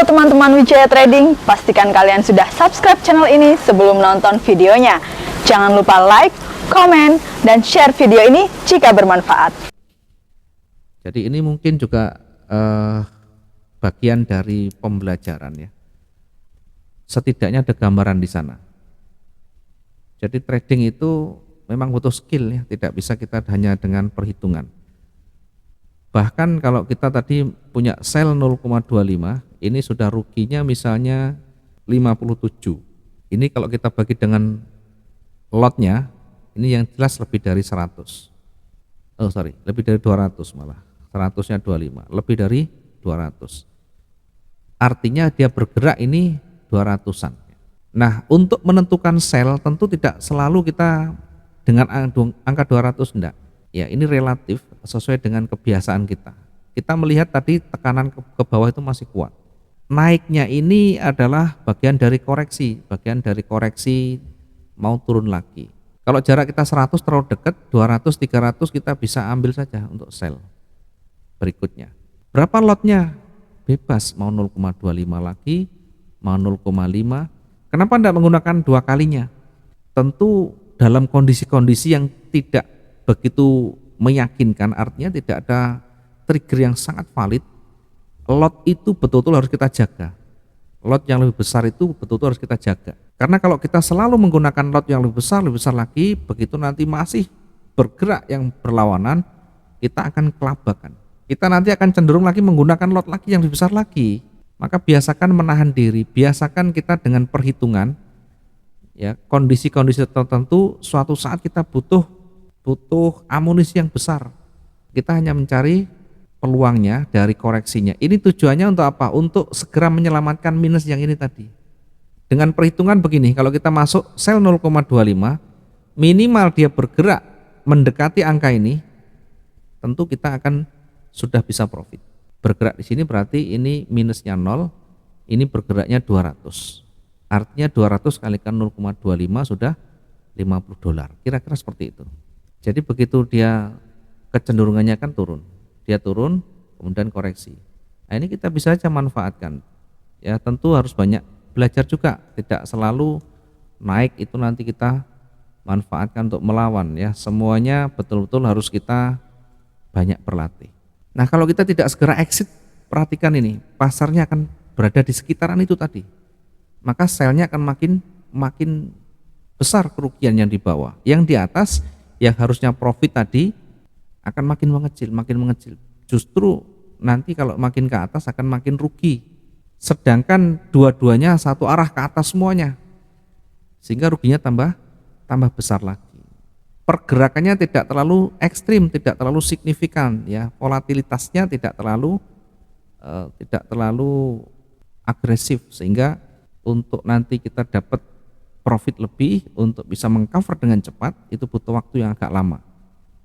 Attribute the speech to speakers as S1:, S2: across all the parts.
S1: Halo teman-teman Wijaya Trading, pastikan kalian sudah subscribe channel ini sebelum nonton videonya. Jangan lupa like, komen, dan share video ini jika bermanfaat.
S2: Jadi ini mungkin juga bagian dari pembelajaran ya. Setidaknya ada gambaran di sana. Jadi trading itu memang butuh skill ya, tidak bisa kita hanya dengan perhitungan. Bahkan kalau kita tadi punya sell 0,25, ini sudah ruginya misalnya 57. Ini kalau kita bagi dengan lotnya, ini yang jelas lebih dari 100. Lebih dari 200 malah. 100-nya 25, lebih dari 200. Artinya dia bergerak ini 200-an. Nah, untuk menentukan sell tentu tidak selalu kita dengan angka 200, enggak. Ya, ini relatif sesuai dengan kebiasaan kita. Kita melihat tadi tekanan ke bawah itu masih kuat. Naiknya ini adalah bagian dari koreksi, mau turun lagi. Kalau jarak kita 100 terlalu dekat, 200, 300 kita bisa ambil saja untuk sell. Berikutnya, berapa lotnya? Bebas, mau 0,25 lagi, mau 0,5. Kenapa tidak menggunakan dua kalinya? Tentu dalam kondisi-kondisi yang tidak begitu meyakinkan, artinya tidak ada trigger yang sangat valid, lot itu betul-betul harus kita jaga. Lot yang lebih besar itu betul-betul harus kita jaga. Karena kalau kita selalu menggunakan lot yang lebih besar lagi, begitu nanti masih bergerak yang berlawanan, kita akan kelabakan. Kita nanti akan cenderung lagi menggunakan lot lagi yang lebih besar lagi. Maka biasakan menahan diri, biasakan kita dengan perhitungan, ya, kondisi-kondisi tertentu suatu saat kita butuh amunisi yang besar. Kita hanya mencari peluangnya dari koreksinya. Ini tujuannya untuk apa? Untuk segera menyelamatkan minus yang ini tadi. Dengan perhitungan begini, kalau kita masuk sell 0,25, minimal dia bergerak mendekati angka ini, tentu kita akan sudah bisa profit. Bergerak di sini berarti ini minusnya 0, ini bergeraknya 200. Artinya 200 kalikan 0,25 sudah $50. Kira-kira seperti itu. Jadi begitu dia kecenderungannya kan turun, dia turun kemudian koreksi. Nah, ini kita bisa saja manfaatkan. Ya, tentu harus banyak belajar juga, tidak selalu naik itu nanti kita manfaatkan untuk melawan ya. Semuanya betul-betul harus kita banyak berlatih. Nah, kalau kita tidak segera exit, perhatikan ini, pasarnya akan berada di sekitaran itu tadi. Maka selnya akan makin besar kerugian yang di bawah. Yang di atas yang harusnya profit tadi akan makin mengecil. Justru nanti kalau makin ke atas akan makin rugi. Sedangkan dua-duanya satu arah ke atas semuanya. Sehingga ruginya tambah besar lagi. Pergerakannya tidak terlalu ekstrim, tidak terlalu signifikan ya. Volatilitasnya tidak terlalu agresif, sehingga untuk nanti kita dapat profit lebih, untuk bisa mengcover dengan cepat itu butuh waktu yang agak lama.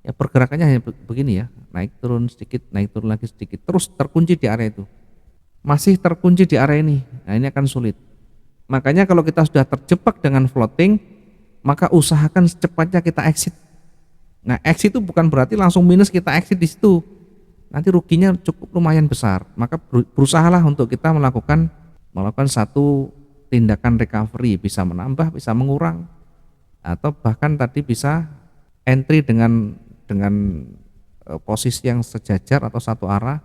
S2: Ya, pergerakannya hanya begini ya, naik turun sedikit, naik turun lagi sedikit, terus terkunci di area itu. Masih terkunci di area ini. Nah, ini akan sulit. Makanya kalau kita sudah terjebak dengan floating, maka usahakan secepatnya kita exit. Nah, exit itu bukan berarti langsung minus kita exit di situ. Nanti ruginya cukup lumayan besar. Maka berusahalah untuk kita melakukan satu tindakan recovery, bisa menambah, bisa mengurang, atau bahkan tadi bisa entry dengan posisi yang sejajar atau satu arah,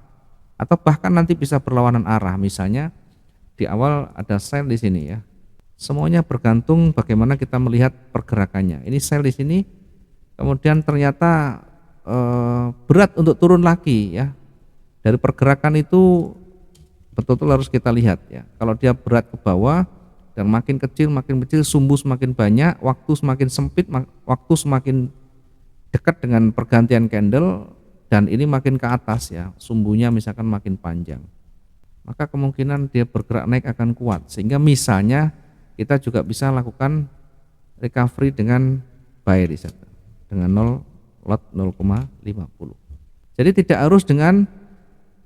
S2: atau bahkan nanti bisa berlawanan arah. Misalnya di awal ada sell di sini ya. Semuanya bergantung bagaimana kita melihat pergerakannya. Ini sell di sini, kemudian ternyata berat untuk turun lagi ya. Dari pergerakan itu betul-betul harus kita lihat ya. Kalau dia berat ke bawah dan makin kecil, sumbu semakin banyak, waktu semakin sempit, waktu semakin dekat dengan pergantian candle, dan ini makin ke atas ya, sumbunya misalkan makin panjang, maka kemungkinan dia bergerak naik akan kuat. Sehingga misalnya kita juga bisa lakukan recovery dengan buy di sana, dengan lot 0,50. Jadi tidak harus dengan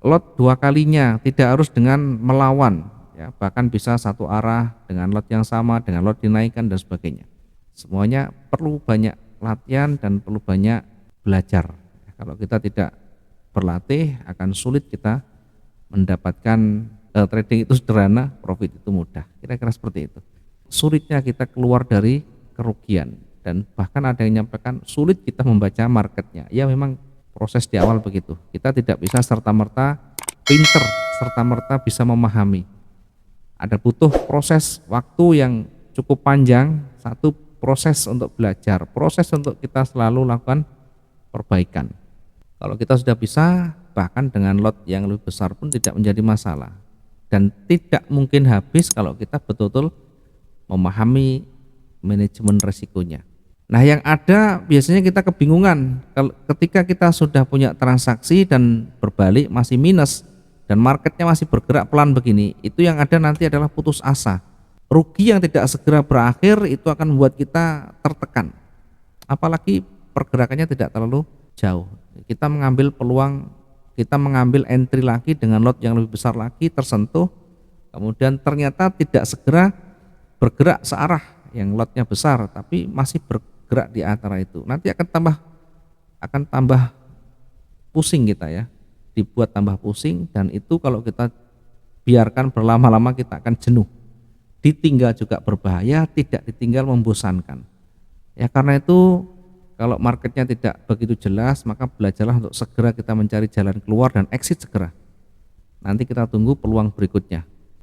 S2: lot dua kalinya, tidak harus dengan melawan ya, bahkan bisa satu arah dengan lot yang sama, dengan lot dinaikkan dan sebagainya. Semuanya perlu banyak latihan dan perlu banyak belajar. Kalau kita tidak berlatih akan sulit kita mendapatkan trading itu sederhana, profit itu mudah. Kira-kira seperti itu. Sulitnya kita keluar dari kerugian, dan bahkan ada yang menyampaikan sulit kita membaca marketnya. Ya memang proses di awal begitu. Kita tidak bisa serta-merta pinter, serta-merta bisa memahami. Ada butuh proses waktu yang cukup panjang, satu proses untuk belajar, proses untuk kita selalu lakukan perbaikan. Kalau kita sudah bisa, bahkan dengan lot yang lebih besar pun tidak menjadi masalah. Dan tidak mungkin habis kalau kita betul-betul memahami manajemen risikonya. Nah, yang ada biasanya kita kebingungan ketika kita sudah punya transaksi dan berbalik masih minus dan marketnya masih bergerak pelan begini, itu yang ada nanti adalah putus asa. Rugi yang tidak segera berakhir itu akan membuat kita tertekan. Apalagi pergerakannya tidak terlalu jauh. Kita mengambil peluang, kita mengambil entry lagi dengan lot yang lebih besar lagi tersentuh, kemudian ternyata tidak segera bergerak searah yang lotnya besar, tapi masih bergerak di antara itu. Nanti akan tambah pusing kita ya, dibuat tambah pusing, dan itu kalau kita biarkan berlama-lama kita akan jenuh. Ditinggal juga berbahaya, tidak ditinggal membosankan. Ya karena itu kalau marketnya tidak begitu jelas, maka belajarlah untuk segera kita mencari jalan keluar dan exit segera. Nanti kita tunggu peluang berikutnya.